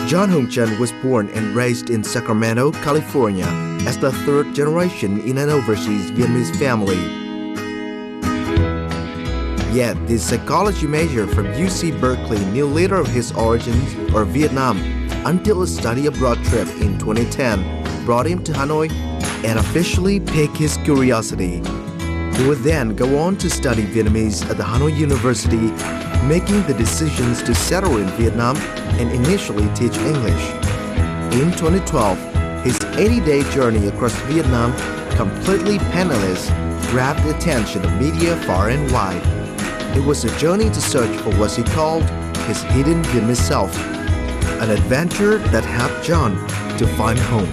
John Hùng was born and raised in Sacramento, California, as the third generation in an overseas Vietnamese family. Yet, this psychology major from UC Berkeley knew little of his origins or Vietnam until a study abroad trip in 2010 brought him to Hanoi and officially piqued his curiosity. He would then go on to study Vietnamese at the Hanoi University, making the decisions to settle in Vietnam and initially teach English. In 2012, his 80-day journey across Vietnam, completely penniless, grabbed the attention of media far and wide. It was a journey to search for what he called his hidden Vietnamese self, an adventure that helped John to find home.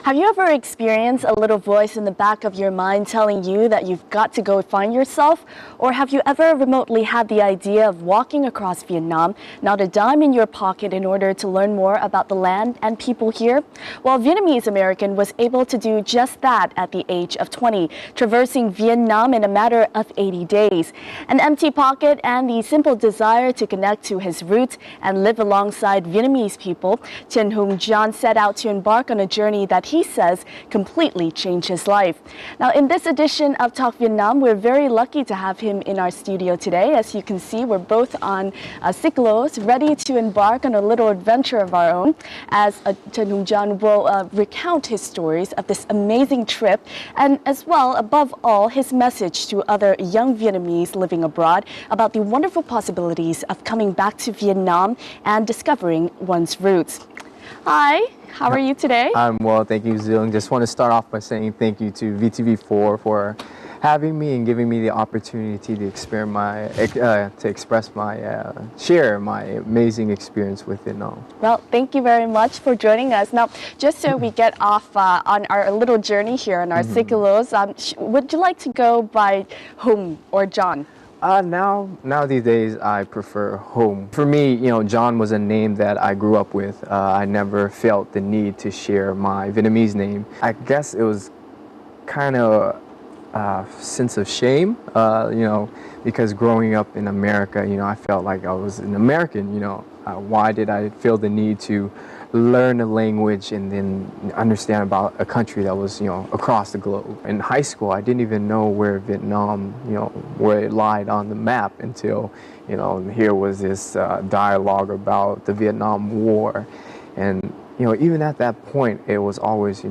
Have you ever experienced a little voice in the back of your mind telling you that you've got to go find yourself? Or have you ever remotely had the idea of walking across Vietnam, not a dime in your pocket, in order to learn more about the land and people here? Well, Vietnamese American was able to do just that at the age of 20, traversing Vietnam in a matter of 80 days. An empty pocket and the simple desire to connect to his roots and live alongside Vietnamese people, Trần Hùng set out to embark on a journey that he says completely changed his life. Now, in this edition of Talk Vietnam, we're very lucky to have him in our studio today. As you can see, we're both on cyclos, ready to embark on a little adventure of our own, as Trần Hùng will recount his stories of this amazing trip, and as well, above all, his message to other young Vietnamese living abroad about the wonderful possibilities of coming back to Vietnam and discovering one's roots. Hi, how are you today? I'm well, thank you, Zung. Just want to start off by saying thank you to VTV4 for having me and giving me the opportunity to share my amazing experience with Vietnam. Well, thank you very much for joining us. Now, just so we get off on our little journey here on our cyclos, would you like to go by Hùng or John? Now these days I prefer Hùng. For me, John was a name that I grew up with. I never felt the need to share my Vietnamese name. I guess it was kind of a sense of shame, because growing up in America, I felt like I was an American, why did I feel the need to learn a language and then understand about a country that was, across the globe. In high school, I didn't even know where Vietnam, where it lied on the map until, here was this dialogue about the Vietnam War. And, even at that point, it was always,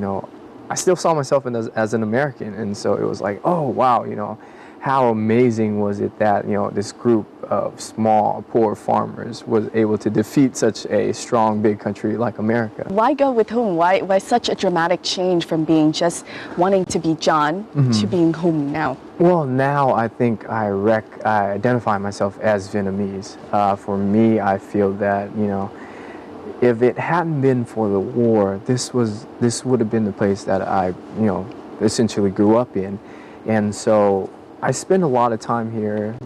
I still saw myself as an American. And so it was like, oh, wow, how amazing was it that, this group of small, poor farmers was able to defeat such a strong, big country like America. Why go with Hùng? Why such a dramatic change from being just wanting to be John to being Hùng now? Well, now I think I identify myself as Vietnamese. For me, I feel that, if it hadn't been for the war, this would have been the place that I, essentially grew up in. And so I spent a lot of time here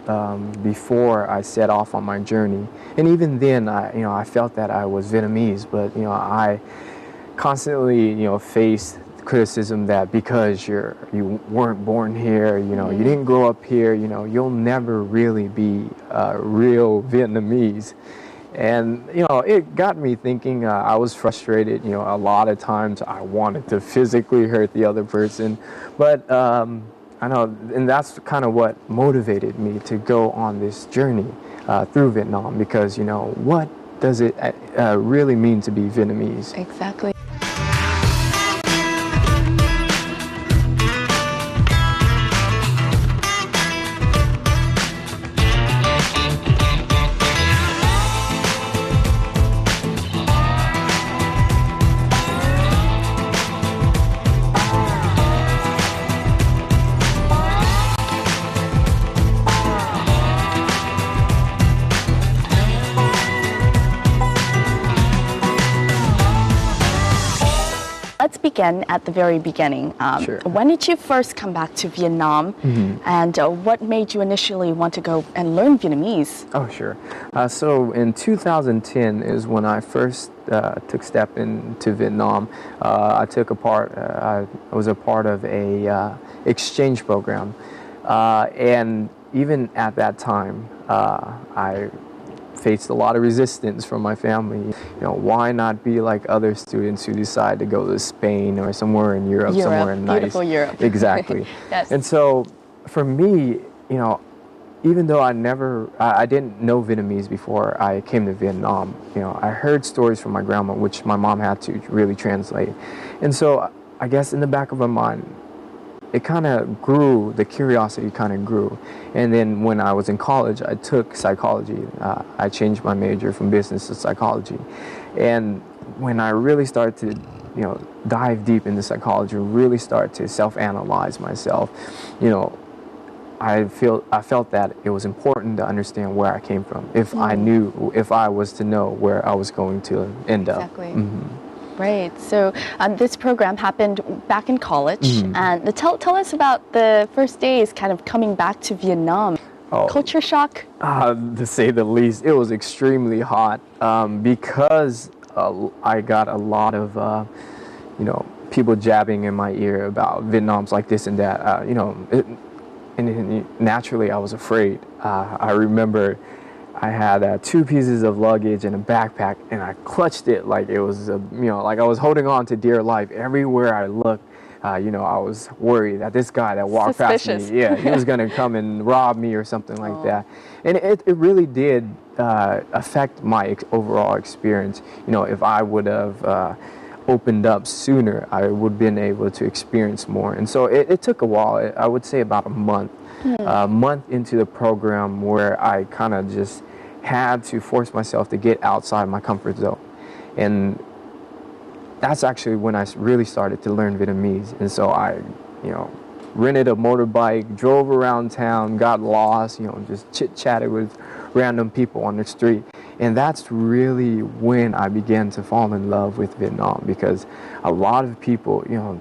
before I set off on my journey, and even then, I felt that I was Vietnamese. But I constantly, faced criticism that because you weren't born here, you didn't grow up here, you'll never really be real Vietnamese. And it got me thinking. I was frustrated. A lot of times I wanted to physically hurt the other person, but I know, and that's kind of what motivated me to go on this journey through Vietnam, because, what does it really mean to be Vietnamese? Exactly. Let's begin at the very beginning. Sure. When did you first come back to Vietnam, and what made you initially want to go and learn Vietnamese? Oh, sure. So in 2010 is when I first took step into Vietnam. I was a part of a exchange program, and even at that time, I faced a lot of resistance from my family. You know, why not be like other students who decide to go to Spain or somewhere in Europe, somewhere nice. Beautiful Europe. Exactly. Yes. And so for me, you know, even though I didn't know Vietnamese before I came to Vietnam, you know, I heard stories from my grandma, which my mom had to really translate. And so I guess in the back of my mind, it kind of grew, the curiosity kind of grew. And then when I was in college, I took psychology. I changed my major from business to psychology. And when I really started to, you know, dive deep into psychology, really start to self-analyze myself, you know, I felt that it was important to understand where I came from. If I was to know where I was going to end up. Exactly. Right. So this program happened back in college, and tell us about the first days, kind of coming back to Vietnam. Oh, culture shock. To say the least, it was extremely hot because I got a lot of, you know, people jabbing in my ear about Vietnam's like this and that. You know, and naturally I was afraid. I remember I had 2 pieces of luggage and a backpack, and I clutched it like it was, you know, like I was holding on to dear life. Everywhere I looked, you know, I was worried that this guy that walked past me, he was going to come and rob me or something like that. And it really did affect my overall experience. You know, if I would have opened up sooner, I would have been able to experience more. And so it took a while. I would say about a month into the program where I kind of just had to force myself to get outside my comfort zone. And that's actually when I really started to learn Vietnamese. And so I, you know, rented a motorbike, drove around town, got lost, you know, just chit-chatted with random people on the street. And that's really when I began to fall in love with Vietnam, because a lot of people, you know,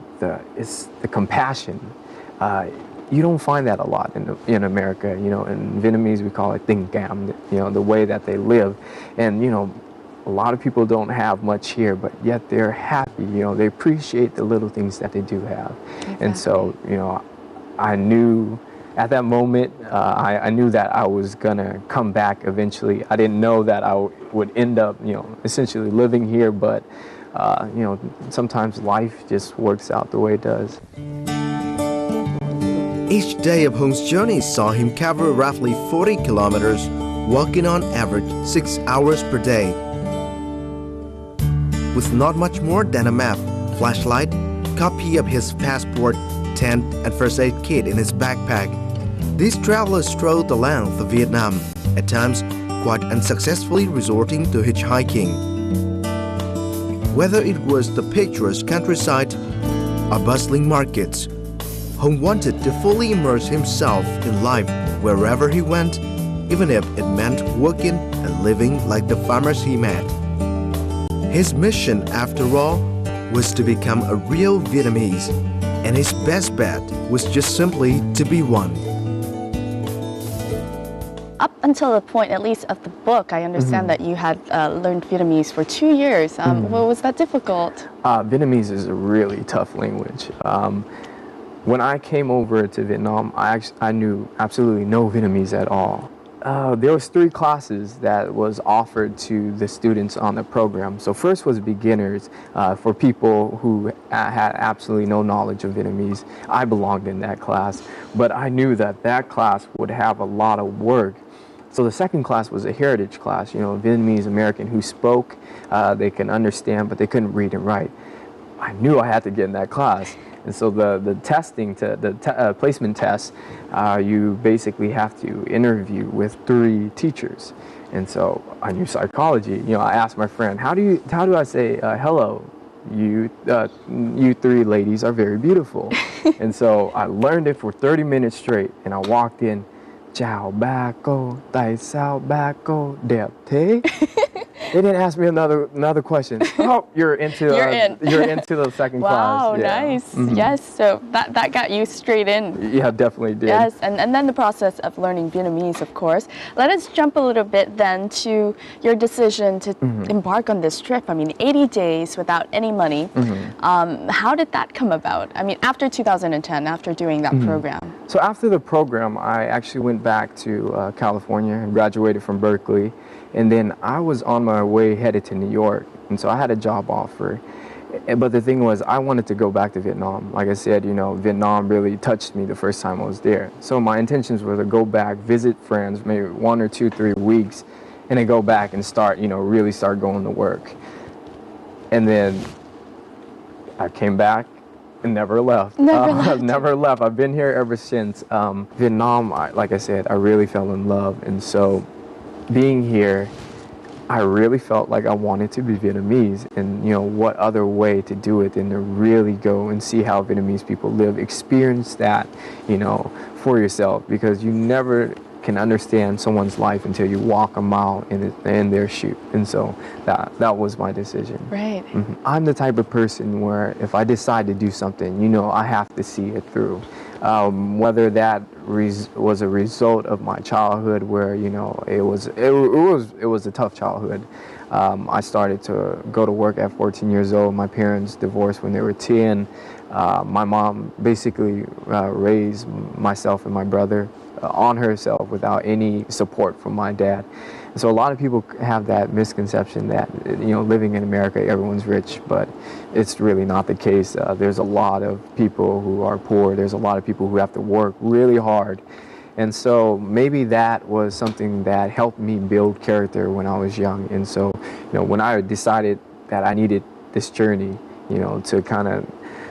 it's the compassion. You don't find that a lot in America. You know, in Vietnamese we call it tình cảm, you know, the way that they live. And, you know, a lot of people don't have much here, but yet they're happy. You know, they appreciate the little things that they do have. Exactly. And so, you know, I knew at that moment, I knew that I was gonna come back eventually. I didn't know that I would end up, you know, essentially living here, but, you know, sometimes life just works out the way it does. Each day of Hung's journey saw him cover roughly 40 kilometers, walking on average 6 hours per day. With not much more than a map, flashlight, copy of his passport, tent, and first aid kit in his backpack, these travelers strolled the length of Vietnam, at times quite unsuccessfully resorting to hitchhiking. Whether it was the picturesque countryside or bustling markets, Hùng wanted to fully immerse himself in life wherever he went, even if it meant working and living like the farmers he met. His mission, after all, was to become a real Vietnamese, and his best bet was just simply to be one. Up until the point, at least of the book, I understand that you had learned Vietnamese for 2 years. Well, was that difficult? Vietnamese is a really tough language. When I came over to Vietnam, I knew absolutely no Vietnamese at all. There was 3 classes that was offered to the students on the program. So first was beginners for people who had absolutely no knowledge of Vietnamese. I belonged in that class, but I knew that that class would have a lot of work. So the second class was a heritage class, you know, Vietnamese American who spoke, they can understand, but they couldn't read and write. I knew I had to get in that class. And so the testing, placement test, you basically have to interview with 3 teachers. And so I knew psychology. You know, I asked my friend, how do I say hello? You 3 ladies are very beautiful. And so I learned it for 30 minutes straight, and I walked in, chào ba cô, tại sao ba cô đẹp thế? They didn't ask me another question. Oh, you're into the second class. Wow, Yeah. nice. Yes, so that got you straight in. Yeah, definitely did. Yes, and then the process of learning Vietnamese, of course. Let us jump a little bit then to your decision to embark on this trip. I mean, 80 days without any money. How did that come about? I mean, after 2010, after doing that program. So after the program, I actually went back to California and graduated from Berkeley. And then I was on my way headed to New York. And so I had a job offer. But the thing was, I wanted to go back to Vietnam. Like I said, you know, Vietnam really touched me the first time I was there. So my intentions were to go back, visit friends, maybe 1 or 2, 3 weeks, and then go back and start, you know, really start going to work. And then I came back and never left. Never left. I've been here ever since. Vietnam, like I said, I really fell in love. And so being here, I really felt like I wanted to be Vietnamese, and you know, what other way to do it than to really go and see how Vietnamese people live, experience that, you know, for yourself, because you never can understand someone's life until you walk a mile in their shoe. And so that was my decision. Right. I'm the type of person where if I decide to do something, you know, I have to see it through. Whether that was a result of my childhood, where you know it was a tough childhood. I started to go to work at 14 years old. My parents divorced when they were 10. My mom basically raised myself and my brother on herself without any support from my dad. And so a lot of people have that misconception that, you know, living in America, everyone's rich, but it's really not the case. There's a lot of people who are poor. There's a lot of people who have to work really hard. And so maybe that was something that helped me build character when I was young. And so, you know, when I decided that I needed this journey, you know, to kind of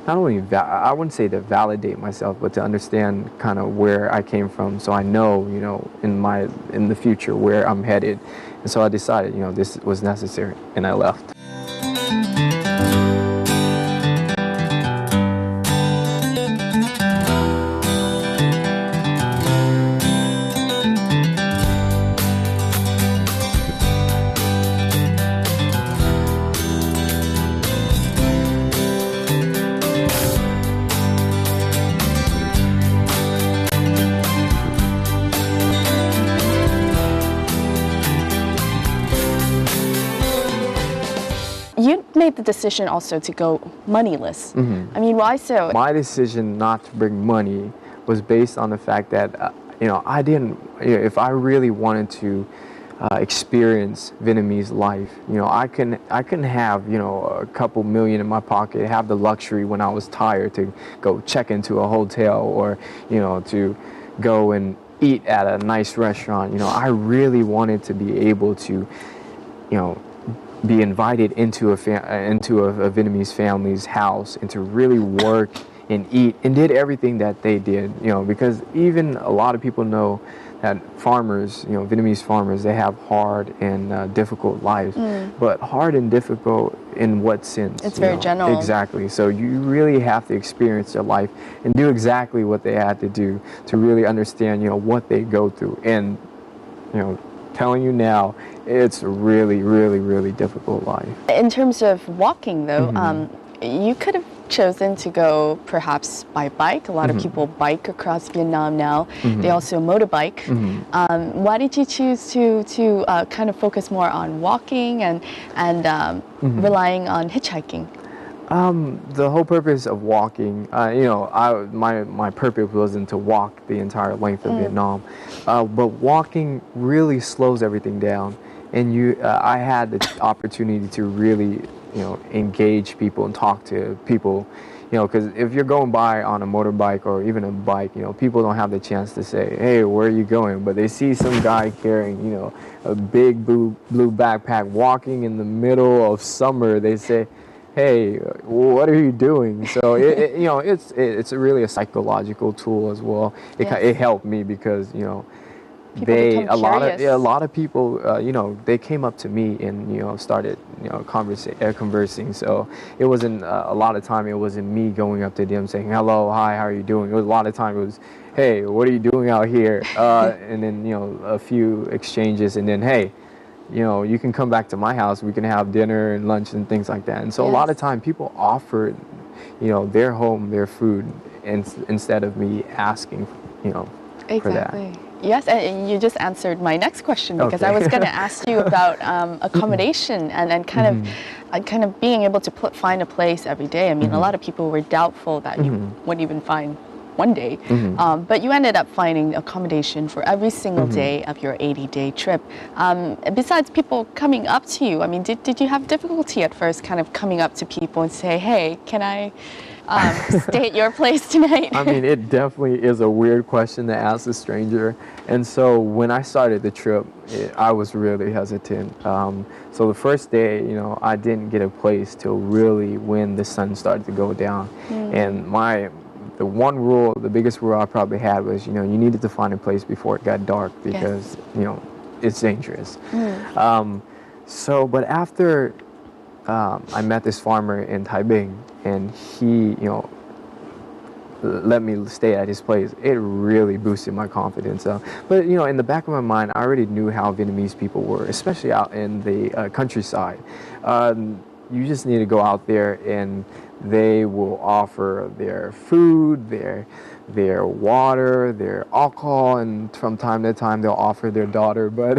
not only, I wouldn't say to validate myself, but to understand kind of where I came from, so I know, you know, in the future where I'm headed. And so I decided, you know, this was necessary, and I left. You made the decision also to go moneyless. I mean, why so? My decision not to bring money was based on the fact that, you know, I didn't, you know, if I really wanted to experience Vietnamese life, you know, I can have, you know, a couple million in my pocket, have the luxury when I was tired to go check into a hotel, or, you know, to go and eat at a nice restaurant. You know, I really wanted to be able to, you know, be invited into a Vietnamese family's house and to really work and eat and did everything that they did, you know, because even a lot of people know that farmers, you know, Vietnamese farmers, they have hard and difficult lives. But hard and difficult in what sense? It's very general. Exactly. So you really have to experience their life and do exactly what they had to do to really understand, you know, what they go through. And, you know, telling you now, it's a really, really, really difficult life. In terms of walking, though, you could have chosen to go perhaps by bike. A lot of people bike across Vietnam now. They also motorbike. Why did you choose to kind of focus more on walking and relying on hitchhiking? The whole purpose of walking, you know, my purpose wasn't to walk the entire length of Vietnam, but walking really slows everything down, and I had the opportunity to really, you know, engage people and talk to people, you know, because if you're going by on a motorbike or even a bike, you know, people don't have the chance to say, hey, where are you going? But they see some guy carrying, you know, a big blue backpack walking in the middle of summer. They say, hey, what are you doing? So you know, it's really a psychological tool as well. It helped me because, you know, a lot of people, you know, they came up to me and, you know, started, you know, conversing. So it wasn't a lot of time. It wasn't me going up to them saying hello, hi, how are you doing? It was a lot of time. It was, hey, what are you doing out here? And then, you know, a few exchanges, and then, hey, you know, you can come back to my house, we can have dinner and lunch and things like that. And so a lot of time people offered, you know, their home, their food, instead of me asking, you know, for that. Yes, and you just answered my next question, because I was going to ask you about accommodation and kind of being able to find a place every day. I mean, a lot of people were doubtful that you wouldn't even find one day, but you ended up finding accommodation for every single day of your 80-day trip. Besides people coming up to you, I mean, did you have difficulty at first kind of coming up to people and say, hey, can I stay at your place tonight? I mean, it definitely is a weird question to ask a stranger. And so when I started the trip, I was really hesitant. So the first day, you know, I didn't get a place till really when the sun started to go down. And the one rule, the biggest rule I probably had was, you know, you needed to find a place before it got dark, because, you know, it's dangerous. But after I met this farmer in Taiping, and he, you know, let me stay at his place, it really boosted my confidence. But, you know, in the back of my mind, I already knew how Vietnamese people were, especially out in the countryside. You just need to go out there, and they will offer their food, their water, their alcohol, and from time to time they'll offer their daughter, but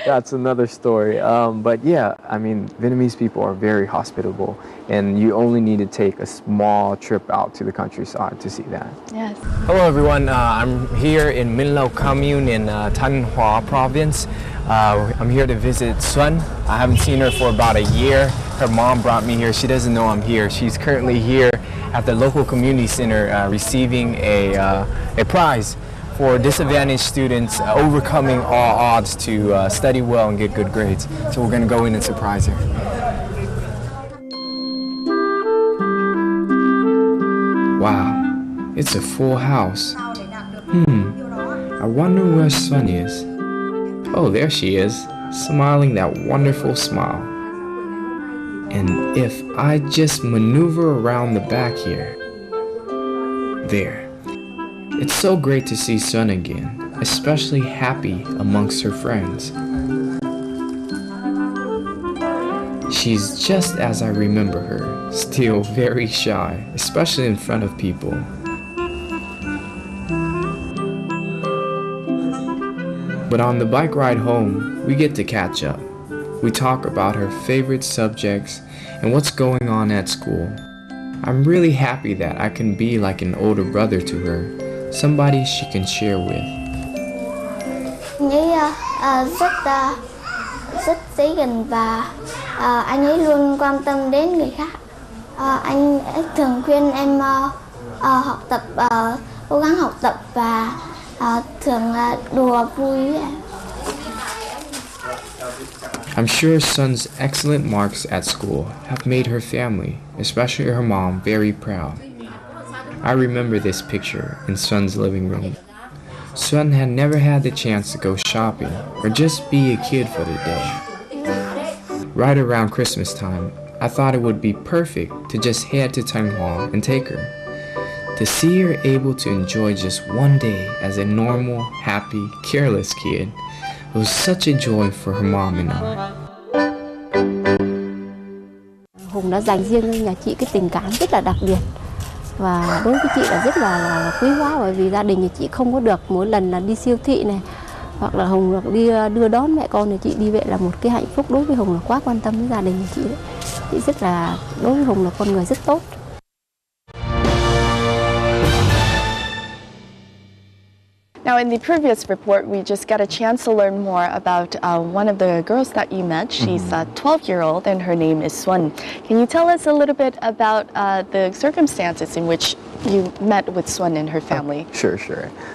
that's another story. But yeah, I mean, Vietnamese people are very hospitable, and you only need to take a small trip out to the countryside to see that. Yes. Hello everyone, I'm here in Minh Lo Commune in Thanh Hóa province. I'm here to visit Xuân. I haven't seen her for about a year. Her mom brought me here. She doesn't know I'm here. She's currently here at the local community center receiving a prize for disadvantaged students overcoming all odds to study well and get good grades. So we're going to go in and surprise her. Wow, it's a full house. I wonder where Xuân is. Oh, there she is, smiling that wonderful smile. And if I just maneuver around the back here. There. It's so great to see Xuân again, especially happy amongst her friends. She's just as I remember her, still very shy, especially in front of people. But on the bike ride home, we get to catch up. We talk about her favorite subjects and what's going on at school. I'm really happy that I can be like an older brother to her, somebody she can share with. Rất dễ gần và anh ấy luôn quan tâm đến người khác. Anh ấy thường khuyên em học tập, cố gắng học tập và thường đùa vui. I'm sure Sun's excellent marks at school have made her family, especially her mom, very proud. I remember this picture in Sun's living room. Sun had never had the chance to go shopping or just be a kid for the day. Right around Christmas time, I thought it would be perfect to just head to Thanh Hóa and take her. To see her able to enjoy just one day as a normal, happy, careless kid was such a joy for her mom and I. Hùng đã dành riêng cho nhà chị cái tình cảm rất là đặc biệt. Và đối với chị là rất là quý hóa, bởi vì gia đình nhà chị không có được mỗi lần là đi siêu thị này hoặc là Hùng được đi đưa đón mẹ con, thì chị đi vậy là một cái hạnh phúc. Đối với Hùng là quá quan tâm đến gia đình nhà chị đấy. Chị rất là, đối với Hùng là con người rất tốt. Now, in the previous report, we just got a chance to learn more about one of the girls that you met. She's a 12-year-old, and her name is Xuân. Can you tell us a little bit about the circumstances in which you met with Xuân and her family? Sure.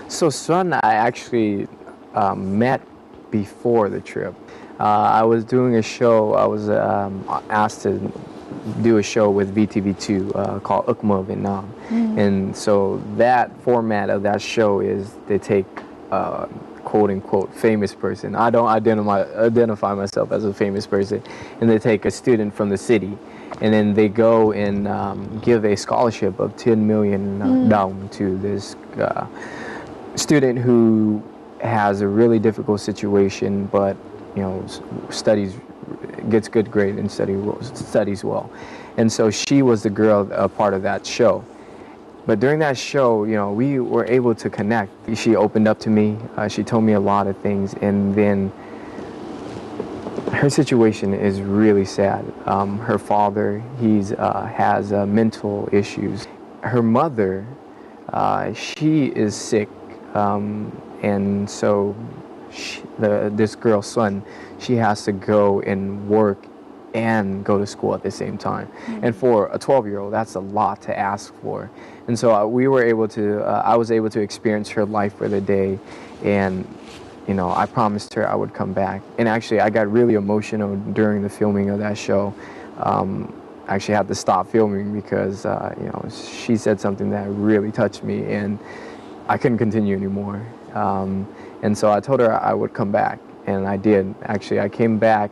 So Xuân, I actually met before the trip. I was doing a show. I was asked to do a show with VTV2 called Ước Mơ Vietnam. And so that format of that show is they take quote unquote famous person. I don't identify myself as a famous person. And they take a student from the city and then they go and give a scholarship of 10 million dong to this student who has a really difficult situation, but gets good grade and studies well. And so she was the girl, a part of that show. But during that show, we were able to connect. She opened up to me. She told me a lot of things. And then her situation is really sad. Her father, has mental issues. Her mother, she is sick. And so this girl's son, she has to go and work and go to school at the same time. Mm-hmm. And for a 12-year-old, that's a lot to ask for. And so I was able to experience her life for the day. And, I promised her I would come back. And actually, I got really emotional during the filming of that show. I actually had to stop filming because, she said something that really touched me and I couldn't continue anymore. And so I told her I would come back, and I did. Actually, I came back.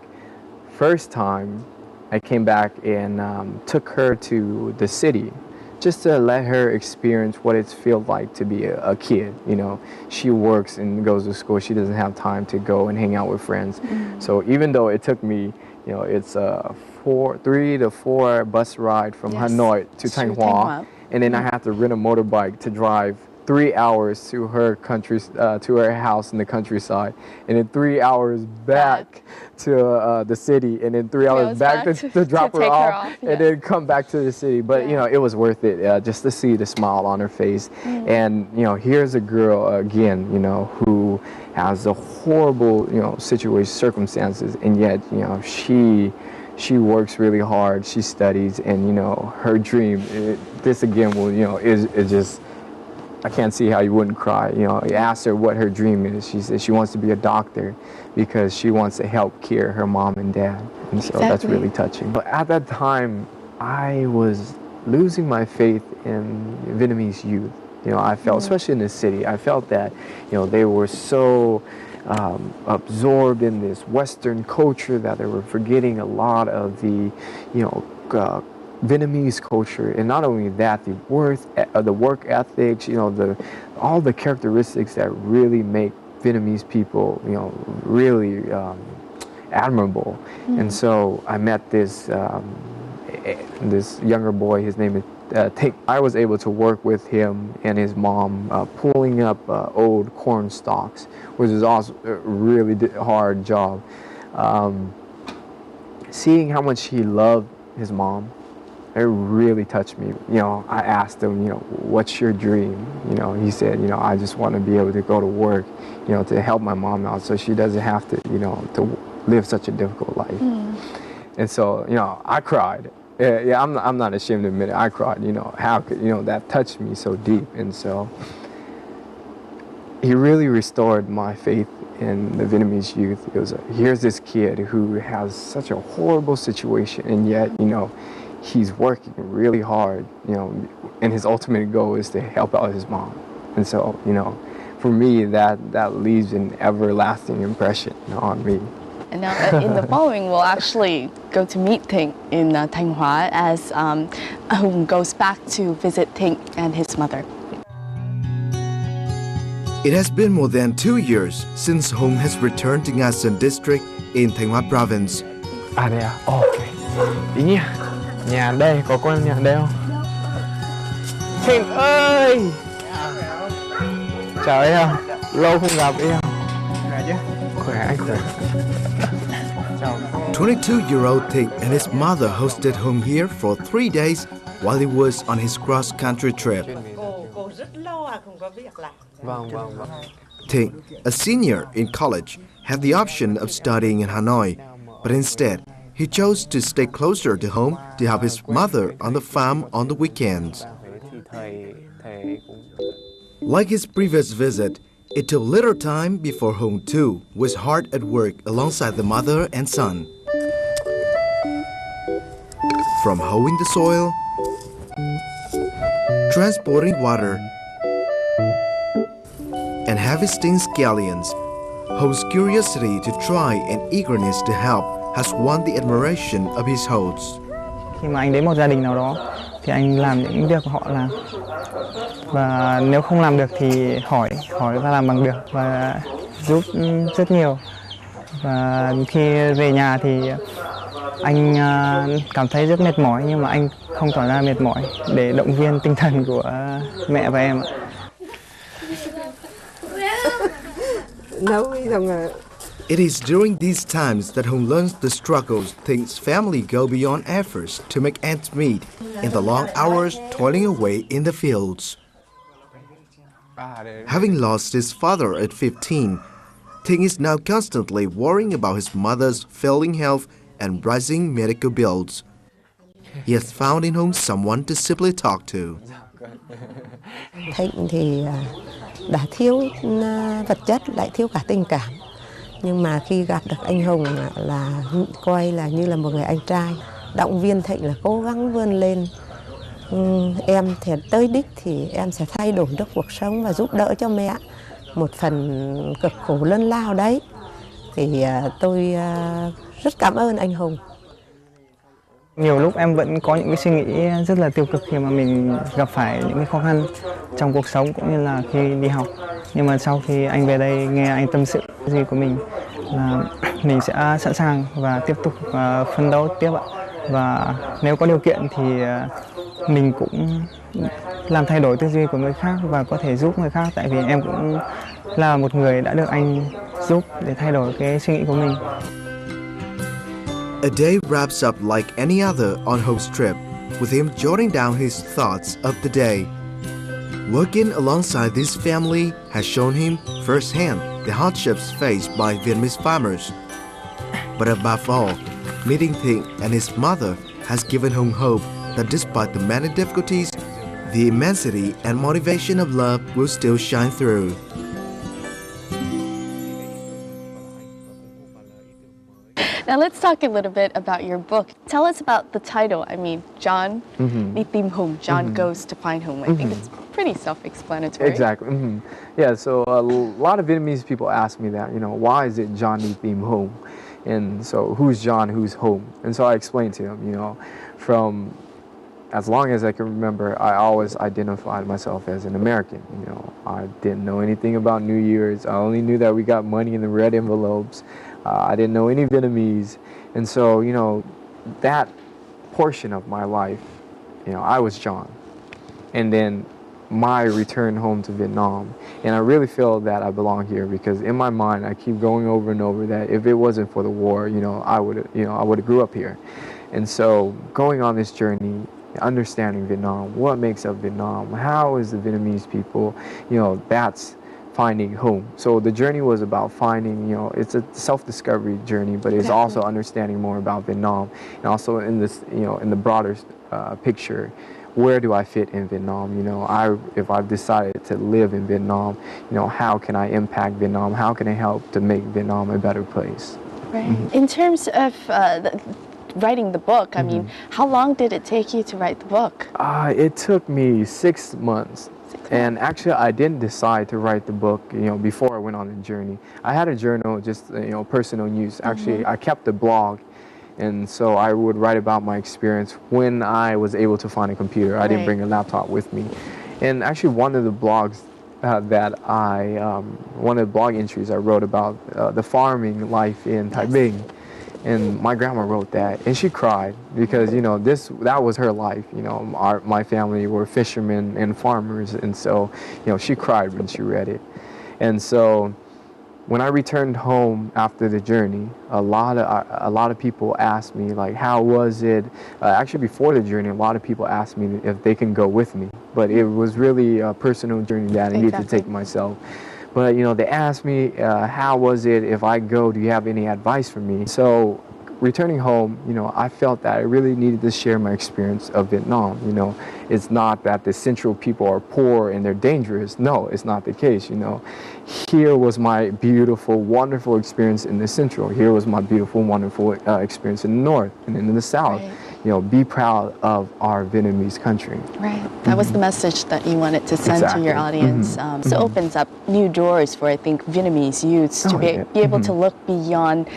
First time, I came back and took her to the city just to let her experience what it feels like to be a kid. She works and goes to school. She doesn't have time to go and hang out with friends. Mm-hmm. So even though it took me, it's a 3 to 4 bus ride from Hanoi to Thanh Hoa, and then I have to rent a motorbike to drive 3 hours to her to her house in the countryside, and then 3 hours back to the city, and then 3 hours back to drop her off, and then come back to the city. But it was worth it just to see the smile on her face. And here's a girl again, who has a horrible circumstances, and yet she works really hard. She studies, and her dream. This again is just. I can't see how you wouldn't cry. I asked her what her dream is. She said she wants to be a doctor because she wants to help care her mom and dad. And so that's really touching. But at that time, I was losing my faith in Vietnamese youth. I felt, especially in the city, I felt that, they were so absorbed in this Western culture that they were forgetting a lot of the, Vietnamese culture, and not only that, the work ethics, all the characteristics that really make Vietnamese people, really admirable. And so I met this younger boy. His name is Thịnh. I was able to work with him and his mom pulling up old corn stalks, which is also a really hard job. Seeing how much he loved his mom, it really touched me. I asked him, what's your dream? He said, I just want to be able to go to work, to help my mom out so she doesn't have to, to live such a difficult life. And so, I cried. Yeah, I'm not ashamed to admit it. I cried. How could, that touched me so deep. And so he really restored my faith in the Vietnamese youth. It was here's this kid who has such a horrible situation, and yet, he's working really hard, and his ultimate goal is to help out his mom. And so, for me, that leaves an everlasting impression on me. And now in the following, we'll actually go to meet Thịnh in Thanh Hóa as Hùng goes back to visit Thịnh and his mother. It has been more than 2 years since Hùng has returned to Nga Sơn district in Thanh Hóa province. Đây à? Ok. Ý nhỉ? Nhà đây, có con nhà đây không? Thịnh ơi! Chào em, lâu không gặp em. Khỏe chứ? Khỏe, anh khỏe. 22-year-old Thịnh and his mother hosted Hùng here for 3 days while he was on his cross-country trip. Thịnh, a senior in college, had the option of studying in Hanoi, but instead, he chose to stay closer to home to help his mother on the farm on the weekends. Like his previous visit, it took little time before Hùng too was hard at work alongside the mother and son. From hoeing the soil, transporting water, and harvesting scallions, Hùng curiosity to try and eagerness to help has won the admiration of his hosts. Khi mà anh đến một gia đình nào đó thì anh làm những việc họ làm, và nếu không làm được thì hỏi và làm bằng được và giúp rất nhiều. Và khi về nhà thì anh cảm thấy rất mệt mỏi, nhưng mà anh không tỏ ra mệt mỏi để động viên tinh thần của mẹ và em ạ. It is during these times that Hùng learns the struggles things family go beyond efforts to make ends meet in the long hours toiling away in the fields. Having lost his father at 15, Thing is now constantly worrying about his mother's failing health and rising medical bills. He has found in Hùng someone to simply talk to. Thịnh thì đã thiếu vật chất, lại thiếu cả tình cảm. Nhưng mà khi gặp được anh Hùng là coi là như là một người anh trai, động viên Thịnh là cố gắng vươn lên. Em thì tới đích thì em sẽ thay đổi được cuộc sống và giúp đỡ cho mẹ một phần cực khổ lớn lao đấy. Thì tôi rất cảm ơn anh Hùng. Nhiều lúc em vẫn có những cái suy nghĩ rất là tiêu cực khi mà mình gặp phải những cái khó khăn trong cuộc sống cũng như là khi đi học. Nhưng mà sau khi anh về đây nghe anh tâm sự gì của mình là mình sẽ sẵn sàng và tiếp tục phấn đấu tiếp ạ. Và nếu có điều kiện thì mình cũng làm thay đổi tư duy của người khác và có thể giúp người khác, tại vì em cũng là một người đã được anh giúp để thay đổi cái suy nghĩ của mình. A day wraps up like any other on Hùng trip, with him jotting down his thoughts of the day. Working alongside this family has shown him firsthand the hardships faced by Vietnamese farmers. But above all, meeting Thịnh and his mother has given Hùng hope that despite the many difficulties, the immensity and motivation of love will still shine through. Now let's talk a little bit about your book. Tell us about the title. I mean, John đi tìm Hùng, John goes to find Hùng. I think it's pretty self-explanatory. Exactly. Yeah, so a lot of Vietnamese people ask me that, why is it John đi tìm Hùng? And so who's John, who's Hùng? And so I explained to them, from as long as I can remember, I always identified myself as an American. I didn't know anything about New Year's. I only knew that we got money in the red envelopes. I didn't know any Vietnamese. And so, that portion of my life, I was John. And then my return home to Vietnam. And I really feel that I belong here because in my mind, I keep going over and over that if it wasn't for the war, I would have grew up here. And so going on this journey, understanding Vietnam, what makes up Vietnam, how is the Vietnamese people, that's finding home. So the journey was about finding, it's a self-discovery journey, but it's also understanding more about Vietnam, and also in this, in the broader picture, where do I fit in Vietnam? If I've decided to live in Vietnam, how can I impact Vietnam? How can I help to make Vietnam a better place? Right. In terms of writing the book, I mean, how long did it take you to write the book? It took me 6 months. And actually, I didn't decide to write the book, before I went on the journey. I had a journal, just, personal news. Actually, I kept a blog. And so I would write about my experience when I was able to find a computer. I didn't bring a laptop with me. And actually, one of the blogs one of the blog entries I wrote about the farming life in Taiping. And my grandma wrote that, and she cried because that was her life. My family were fishermen and farmers, and so she cried when she read it. And so when I returned home after the journey, a lot of people asked me like, how was it? Actually, before the journey, a lot of people asked me if they can go with me, but it was really a personal journey that I needed to take myself. But they asked me, how was it? If I go, do you have any advice for me? So returning home, I felt that I really needed to share my experience of Vietnam. It's not that the Central people are poor and they're dangerous. No, it's not the case. Here was my beautiful, wonderful experience in the Central. Here was my beautiful, wonderful experience in the North and in the South. Right. Be proud of our Vietnamese country. Right. That was the message that you wanted to send to your audience. So it opens up new doors for, I think, Vietnamese youths to be able to look beyond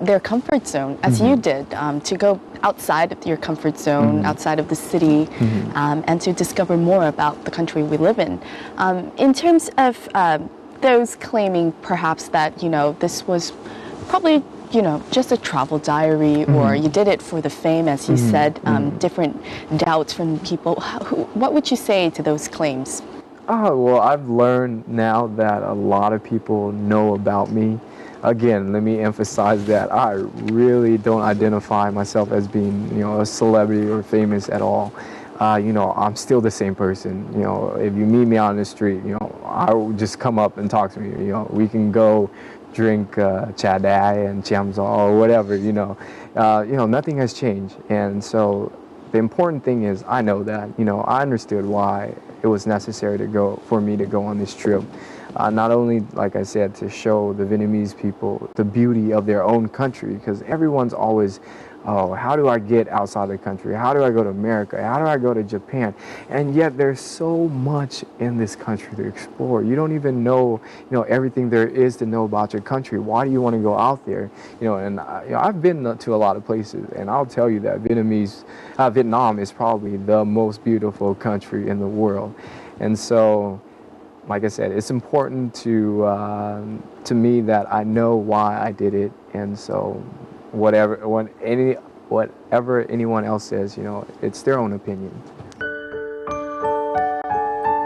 their comfort zone, as you did, to go outside of your comfort zone, outside of the city, and to discover more about the country we live in. In terms of those claiming perhaps that, this was probably, you know, just a travel diary, or you did it for the fame, as you said, different doubts from people. What would you say to those claims? Oh, well, I've learned now that a lot of people know about me. Again, let me emphasize that I really don't identify myself as being, you know, a celebrity or famous at all. You know, I'm still the same person. You know, if you meet me out on the street, you know, I will just come up and talk to me. You know, we can go drink trà đá and cham gió or whatever. You know, nothing has changed. And so the important thing is, I know that. You know, I understood why it was necessary for me to go on this trip. Not only, like I said, to show the Vietnamese people the beauty of their own country, because everyone's always, oh, how do I get outside the country? How do I go to America? How do I go to Japan? And yet there's so much in this country to explore. You don't even know, you know, everything there is to know about your country. Why do you want to go out there? You know, and you know, I've been to a lot of places, and I'll tell you that Vietnam is probably the most beautiful country in the world. And so, like I said, it's important to me that I know why I did it, and so whatever anyone else says, you know, it's their own opinion.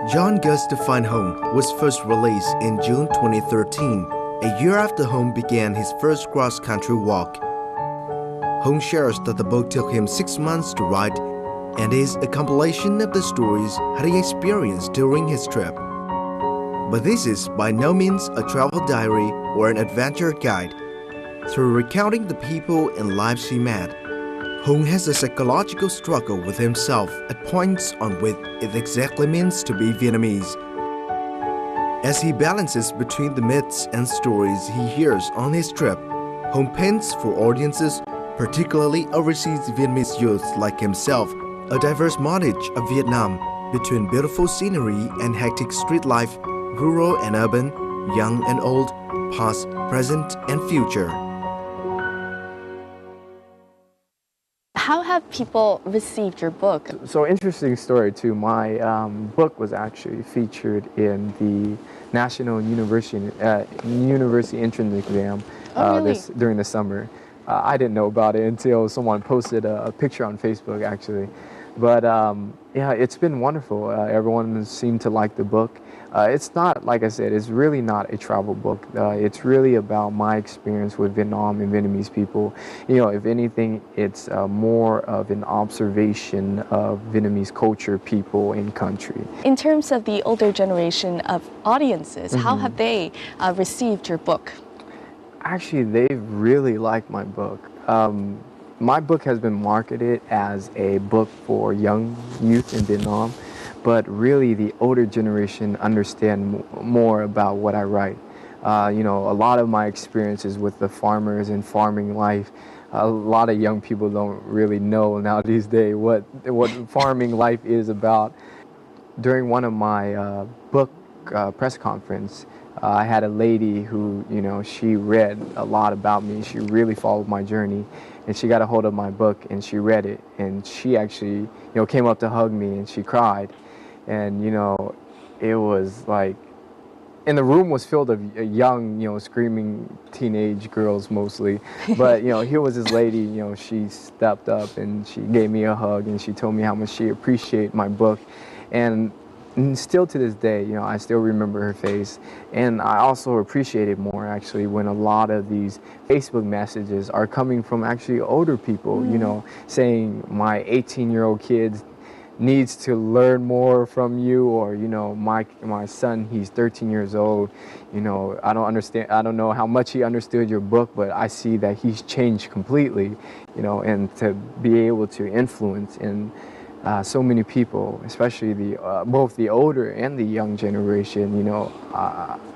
John Goes to Find Home was first released in June 2013, a year after Hùng began his first cross-country walk. Hùng shares that the book took him 6 months to write and is a compilation of the stories that he experienced during his trip. But this is by no means a travel diary or an adventure guide. Through recounting the people and lives he met, Hùng has a psychological struggle with himself at points on what it exactly means to be Vietnamese. As he balances between the myths and stories he hears on his trip, Hùng paints for audiences, particularly overseas Vietnamese youth like himself, a diverse montage of Vietnam between beautiful scenery and hectic street life, rural and urban, young and old, past, present, and future. How have people received your book? So interesting story too. My book was actually featured in the National University Entrance Exam during the summer. I didn't know about it until someone posted a picture on Facebook, actually. But yeah, it's been wonderful. Everyone seemed to like the book. It's not, like I said, it's really not a travel book. It's really about my experience with Vietnam and Vietnamese people. You know, if anything, it's more of an observation of Vietnamese culture, people, and country. In terms of the older generation of audiences, how have they received your book? Actually, they really like my book. My book has been marketed as a book for young youth in Vietnam, but really the older generation understand more about what I write. You know, a lot of my experiences with the farmers and farming life, a lot of young people don't really know now these days what farming life is about. During one of my book press conference, I had a lady who, you know, she read a lot about me. She really followed my journey, and she got a hold of my book and she read it, and she actually, you know, came up to hug me and she cried. And, you know, it was like, and the room was filled of young, you know, screaming teenage girls mostly. But, you know, here was this lady, you know, she stepped up and she gave me a hug and she told me how much she appreciated my book. And still to this day, you know, I still remember her face. And I also appreciate it more, actually, when a lot of these Facebook messages are coming from actually older people, you know, saying my 18-year-old kids needs to learn more from you, or, you know, my son, he's 13 years old, you know, I don't know how much he understood your book, but I see that he's changed completely, you know, and to be able to influence in so many people, especially both the older and the young generation, you know,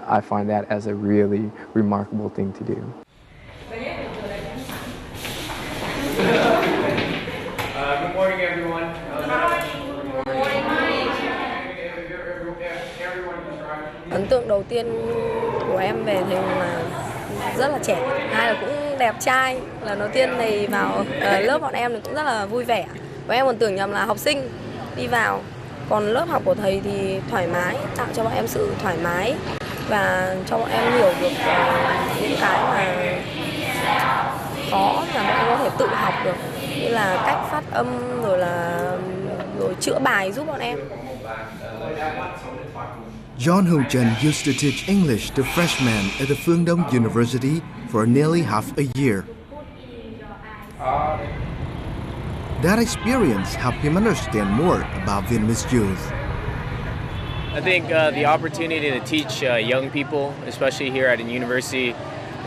I find that as a really remarkable thing to do. Good morning, everyone. Ấn tượng đầu tiên của em về thì là rất là trẻ, hai là cũng đẹp trai. Lần đầu tiên thì vào lớp bọn em thì cũng rất là vui vẻ. Và em còn tưởng nhầm là học sinh đi vào. Còn lớp học của thầy thì thoải mái, tạo cho bọn em sự thoải mái và cho bọn em hiểu được những cái mà khó mà bọn em có thể tự học được, như là cách phát âm rồi chữa bài giúp bọn em. John Hung used to teach English to freshmen at the Phương Đông University for nearly half a year. That experience helped him understand more about Vietnamese youth. I think the opportunity to teach young people, especially here at a university,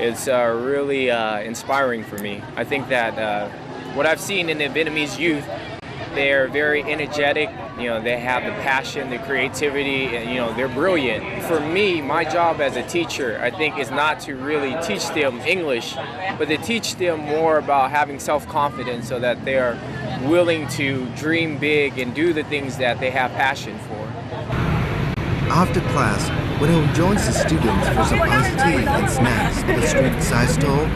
is really inspiring for me. I think that what I've seen in the Vietnamese youth, they're very energetic, they have the passion, the creativity, and they're brilliant. For me, my job as a teacher, I think, is not to really teach them English, but to teach them more about having self-confidence so that they are willing to dream big and do the things that they have passion for. After class, when Hùng joins the students for some iced tea and snacks at a street side stall,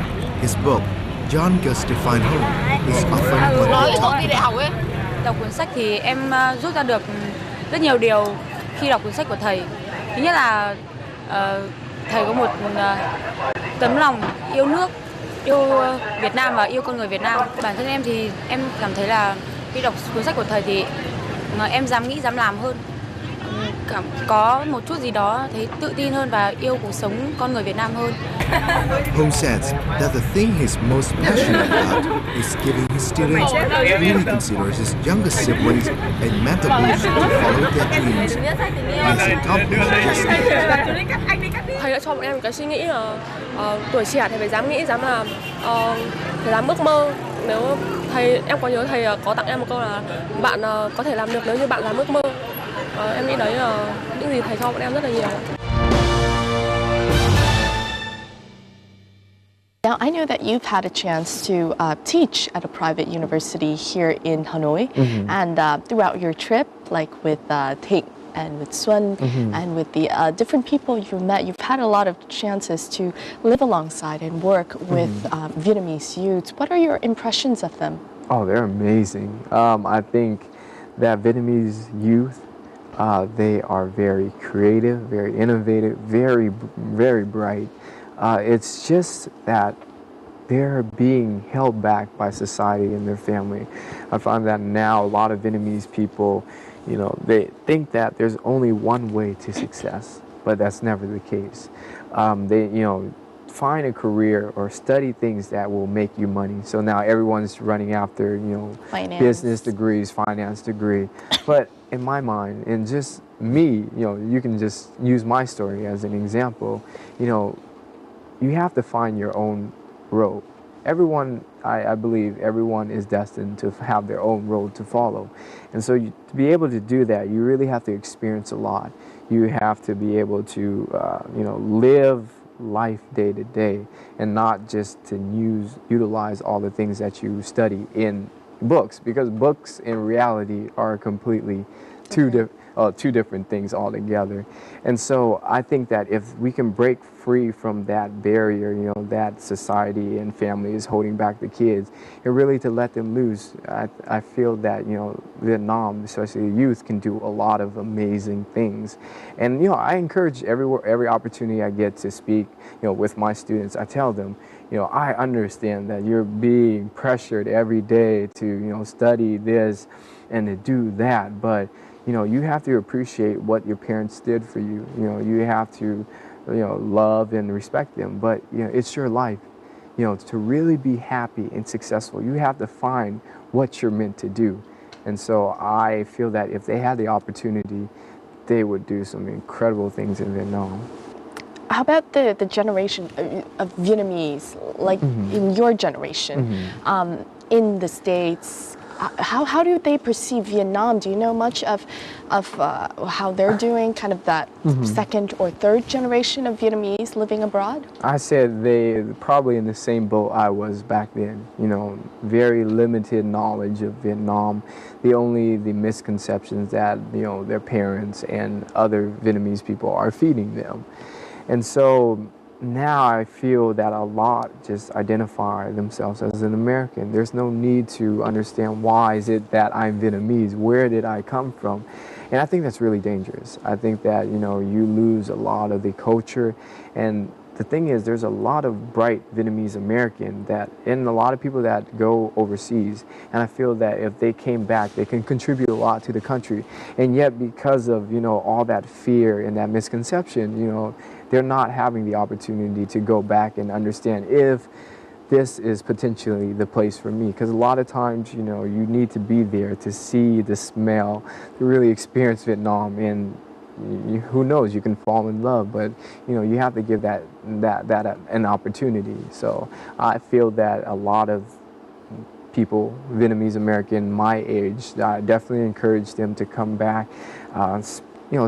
his book, John Goes to Find Home, is often what he talks about. Đọc cuốn sách thì em rút ra được rất nhiều điều khi đọc cuốn sách của thầy. Thứ nhất là thầy có một tấm lòng yêu nước, yêu Việt Nam và yêu con người Việt Nam. Bản thân em thì em cảm thấy là khi đọc cuốn sách của thầy thì em dám nghĩ, dám làm hơn. Có một chút gì đó thấy tự tin hơn và yêu cuộc sống con người Việt Nam hơn. Hùng says that the thing he's most passionate about is giving his students who he considers his youngest siblings a mental boost to follow their dreams. He has accomplished just that. Thầy đã cho bọn em một cái suy nghĩ là tuổi trẻ thì phải dám nghĩ, dám làm, phải dám ước mơ. Nếu em có nhớ thầy có tặng em một câu là bạn có thể làm được nếu như bạn dám ước mơ. Em nghĩ đấy là những gì thầy cho bọn em rất là nhiều. Now, I know that you've had a chance to teach at a private university here in Hanoi, and throughout your trip, like with Thịnh and with Xuân and with the different people you met, you've had a lot of chances to live alongside and work with Vietnamese youths. What are your impressions of them? Oh, they're amazing. I think that Vietnamese youth, they are very creative, very innovative, very, very bright. It's just that they're being held back by society and their family. I find that now a lot of Vietnamese people, they think that there's only one way to success, but that's never the case. They, find a career or study things that will make you money. So now everyone's running after, business degrees, finance degree. But in my mind, and just me, you can just use my story as an example. You have to find your own road. Everyone, I believe everyone is destined to have their own road to follow. And so to be able to do that, you really have to experience a lot. You have to be able to, live life day to day and not just to utilize all the things that you study in books, because books in reality are completely two different things altogether. And so I think that if we can break free from that barrier, that society and family is holding back the kids, and really to let them loose, I feel that, Vietnam, especially the youth, can do a lot of amazing things. And, I encourage every opportunity I get to speak, with my students, I tell them, I understand that you're being pressured every day to, study this and to do that, but you have to appreciate what your parents did for you. You have to, love and respect them. But it's your life. To really be happy and successful, you have to find what you're meant to do. And so I feel that if they had the opportunity, they would do some incredible things in Vietnam. How about the generation of Vietnamese, like in your generation, in the States? How do they perceive Vietnam? Do you know much of how they're doing, kind of that second or third generation of Vietnamese living abroad? I said they probably in the same boat I was back then. Very limited knowledge of Vietnam. The misconceptions that their parents and other Vietnamese people are feeding them. And so now I feel that a lot just identify themselves as an American. There's no need to understand why is it that I'm Vietnamese, where did I come from? And I think that's really dangerous. I think that, you lose a lot of the culture and the thing is, there's a lot of bright Vietnamese American and a lot of people that go overseas, and I feel that if they came back, they can contribute a lot to the country. And yet, because of all that fear and that misconception, they're not having the opportunity to go back and understand if this is potentially the place for me. Because a lot of times, you need to be there to see the smell, to really experience Vietnam, and who knows, you can fall in love, but you have to give that an opportunity. So I feel that a lot of people, Vietnamese American my age, I definitely encourage them to come back,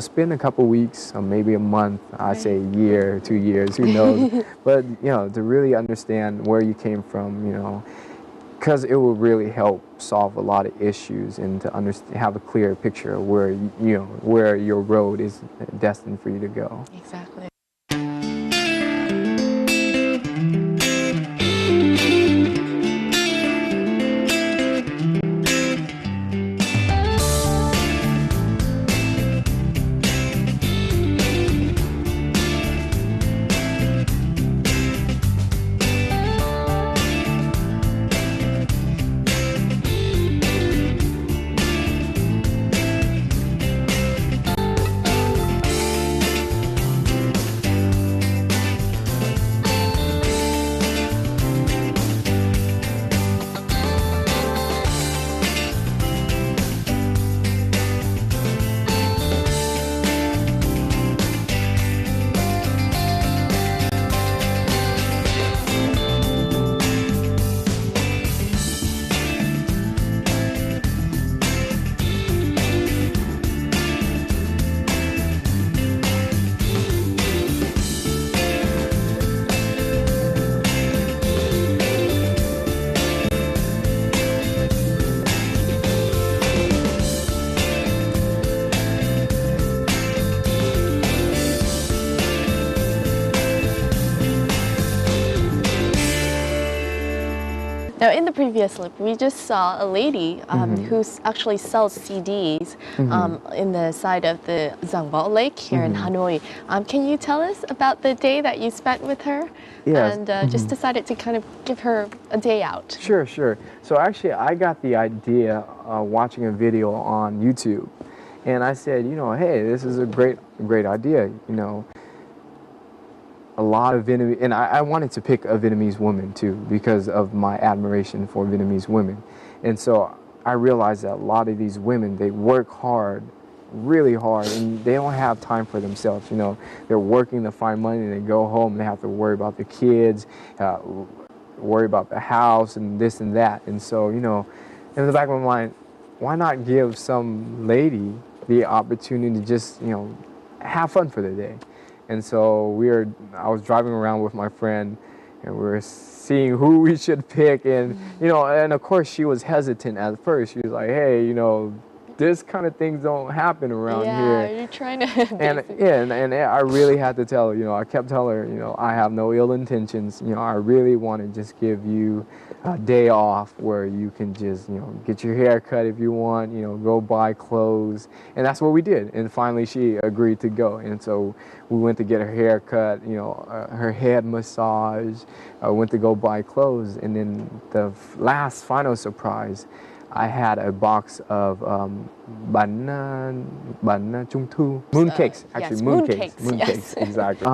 spend a couple weeks or maybe a month, I say a year, 2 years, who knows, but to really understand where you came from, because it will really help solve a lot of issues and to have a clear picture of where your road is destined for you to go. Exactly. Now, in the previous clip, we just saw a lady who actually sells CDs in the side of the Giang Bao Lake here in Hanoi. Can you tell us about the day that you spent with her? Yes. And just decided to kind of give her a day out. Sure. So actually, I got the idea watching a video on YouTube. And I said, hey, this is a great idea, A lot of Vietnamese, and I wanted to pick a Vietnamese woman too because of my admiration for Vietnamese women. And so I realized that a lot of these women, they work hard, really hard, and they don't have time for themselves. They're working to find money, and they go home, they have to worry about the kids, worry about the house and this and that. And so, in the back of my mind, why not give some lady the opportunity to just, have fun for the day? And so I was driving around with my friend, and we were seeing who we should pick. And, and of course she was hesitant at first. She was like, hey, this kind of things don't happen around here. Yeah, you're trying to... and I really had to tell her, I kept telling her, I have no ill intentions. I really want to just give you a day off where you can just, get your hair cut if you want, go buy clothes. And that's what we did. And finally she agreed to go. And so we went to get her hair cut, her head massage, went to go buy clothes. And then the last final surprise, I had a box of bánh trung thu, mooncakes, actually yes, mooncakes, exactly.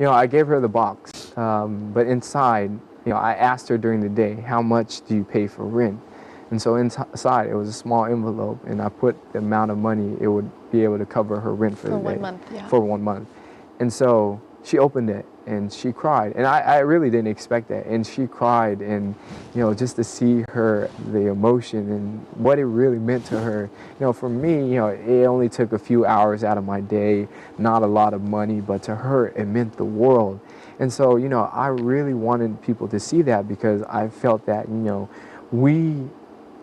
I gave her the box, but inside, I asked her during the day, how much do you pay for rent? And so inside, it was a small envelope, and I put the amount of money it would be able to cover her rent for the day. 1 month, yeah. For 1 month. And so she opened it, and she cried. And I really didn't expect that. And she cried, and, just to see the emotion and what it really meant to her. For me, it only took a few hours out of my day, not a lot of money, but to her, it meant the world. And so, I really wanted people to see that because I felt that, we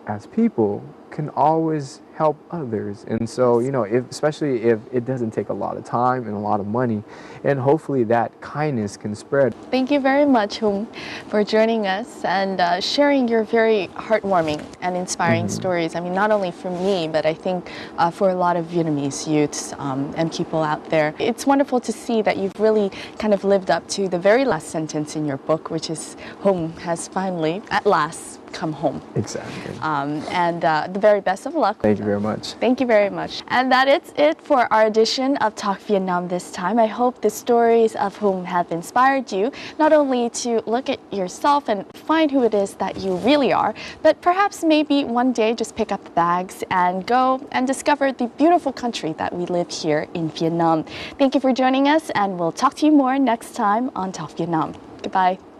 as people can always help others. And so, you know, especially if it doesn't take a lot of time and a lot of money, and hopefully that kindness can spread. Thank you very much, Hùng, for joining us and sharing your very heartwarming and inspiring stories. I mean, not only for me, but I think for a lot of Vietnamese youths and people out there. It's wonderful to see that you've really kind of lived up to the very last sentence in your book, which is Hùng has finally, at last, come home. Exactly. And the very best of luck. Thank you very much. Thank you very much. And that is it for our edition of Talk Vietnam this time. I hope the stories of Hùng have inspired you not only to look at yourself and find who it is that you really are, but perhaps maybe one day just pick up the bags and go and discover the beautiful country that we live here in Vietnam. Thank you for joining us, and we'll talk to you more next time on Talk Vietnam. Goodbye.